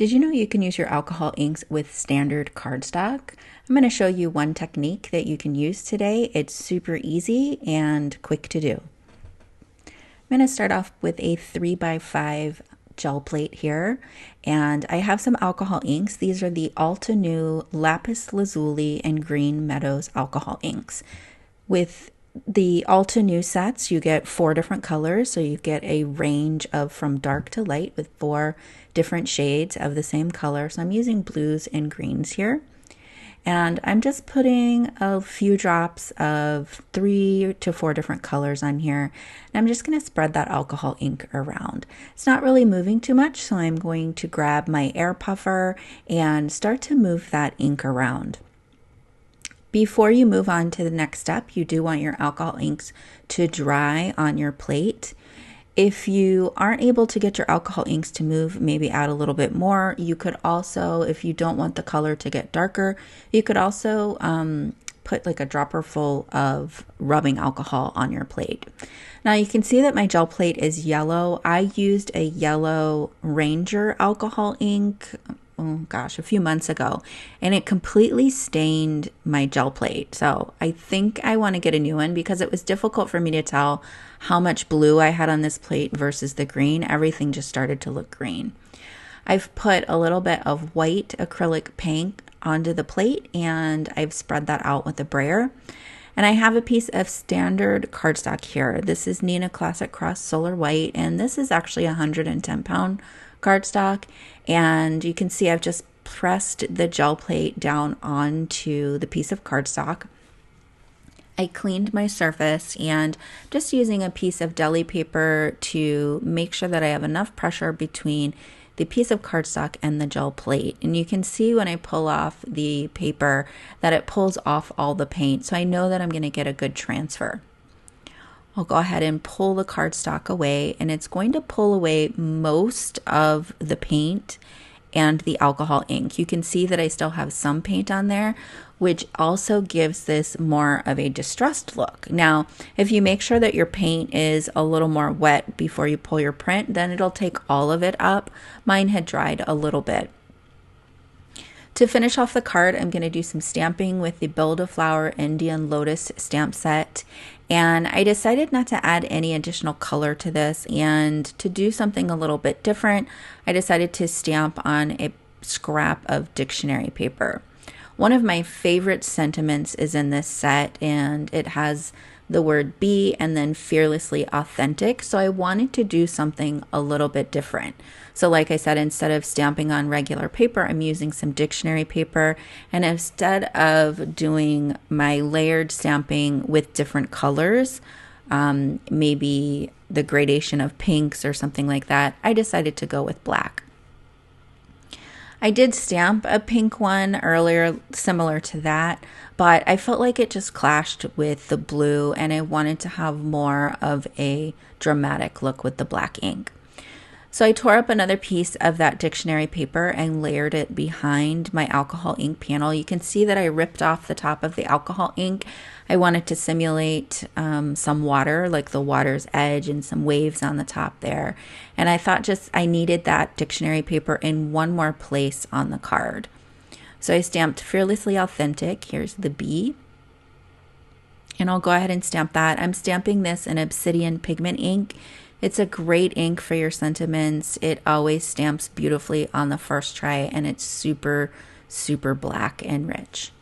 Did you know you can use your alcohol inks with standard cardstock? I'm going to show you one technique that you can use today. It's super easy and quick to do. I'm going to start off with a 3x5 gel plate here, and I have some alcohol inks. These are the Altenew Lapis Lazuli and Green Meadows alcohol inks. With the Altenew sets, you get 4 different colors, so you get a range of from dark to light with 4 different shades of the same color. So I'm using blues and greens here. And I'm just putting a few drops of 3 to 4 different colors on here. And I'm just going to spread that alcohol ink around. It's not really moving too much, so I'm going to grab my air puffer and start to move that ink around. Before you move on to the next step, you do want your alcohol inks to dry on your plate. If you aren't able to get your alcohol inks to move, maybe add a little bit more. You could also, if you don't want the color to get darker, you could also put like a dropper full of rubbing alcohol on your plate. Now you can see that my gel plate is yellow. I used a yellow Ranger alcohol ink, a few months ago, and it completely stained my gel plate. So I think I want to get a new one because it was difficult for me to tell how much blue I had on this plate versus the green. Everything just started to look green. I've put a little bit of white acrylic paint onto the plate, and I've spread that out with a brayer. And I have a piece of standard cardstock here. This is Neenah Classic Cross Solar White, and this is actually 110-pound cardstock. And you can see I've just pressed the gel plate down onto the piece of cardstock. I cleaned my surface and just using a piece of deli paper to make sure that I have enough pressure between the piece of cardstock and the gel plate. And you can see when I pull off the paper that it pulls off all the paint. So I know that I'm going to get a good transfer. I'll go ahead and pull the cardstock away, and it's going to pull away most of the paint and the alcohol ink. You can see that I still have some paint on there, which also gives this more of a distressed look. Now, if you make sure that your paint is a little more wet before you pull your print, then it'll take all of it up. Mine had dried a little bit. To finish off the card, I'm going to do some stamping with the Build a Flower Indian Lotus stamp set. And I decided not to add any additional color to this, and to do something a little bit different, I decided to stamp on a scrap of dictionary paper. One of my favorite sentiments is in this set, and it has the word be and then fearlessly authentic. So I wanted to do something a little bit different. So like I said, instead of stamping on regular paper, I'm using some dictionary paper. And instead of doing my layered stamping with different colors, maybe the gradation of pinks or something like that, I decided to go with black. I did stamp a pink one earlier, similar to that, but I felt like it just clashed with the blue, and I wanted to have more of a dramatic look with the black ink. So I tore up another piece of that dictionary paper and layered it behind my alcohol ink panel. You can see that I ripped off the top of the alcohol ink. I wanted to simulate some water, like the water's edge and some waves on the top there. And I thought I needed that dictionary paper in one more place on the card. So I stamped Fearlessly Authentic. Here's the B. And I'll go ahead and stamp that. I'm stamping this in Obsidian Pigment ink. It's a great ink for your sentiments. It always stamps beautifully on the first try, and it's super, super black and rich.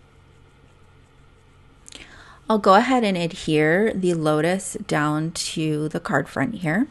I'll go ahead and adhere the lotus down to the card front here.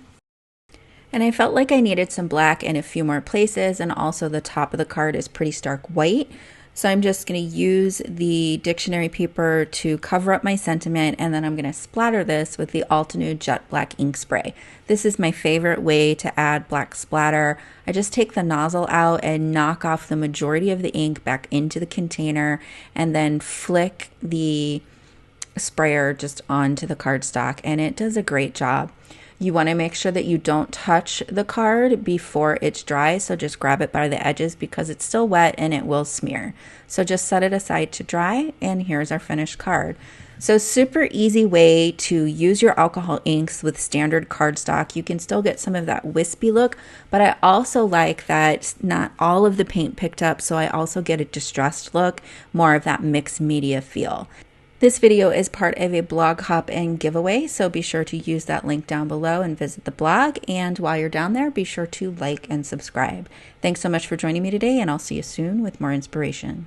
And I felt like I needed some black in a few more places, and also the top of the card is pretty stark white. So I'm just going to use the dictionary paper to cover up my sentiment, and then I'm going to splatter this with the Altenew Jet Black ink spray. This is my favorite way to add black splatter. I just take the nozzle out and knock off the majority of the ink back into the container, and then flick the sprayer just onto the cardstock, and it does a great job. You want to make sure that you don't touch the card before it's dry, so just grab it by the edges because it's still wet and it will smear. So just set it aside to dry, and here's our finished card. So super easy way to use your alcohol inks with standard cardstock. You can still get some of that wispy look, but I also like that not all of the paint picked up, so I also get a distressed look, more of that mixed media feel. This video is part of a blog hop and giveaway, so be sure to use that link down below and visit the blog. And while you're down there, be sure to like and subscribe. Thanks so much for joining me today, and I'll see you soon with more inspiration.